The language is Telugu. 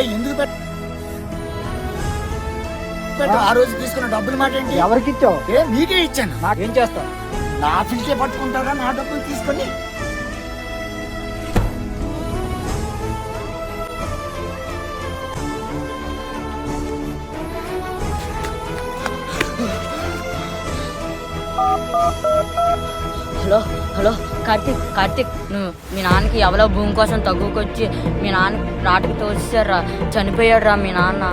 ఎందుకు పెట్ట ఆ రోజు తీసుకున్న డబ్బులు మాట ఏంటి? ఎవరికి ఇచ్చావు? మీకే ఇచ్చాను. నాకేం చేస్తావు? నా ఆఫీస్కే పట్టుకుంటారా నా డబ్బులు తీసుకొని? హలో హలో కార్తీక్ నువ్వు మీ నాన్నకి ఎవరో భూమి కోసం తగ్గుకొచ్చి మీ నాన్న రాటకి తోసేసారా, చనిపోయాడు రా మీ నాన్న.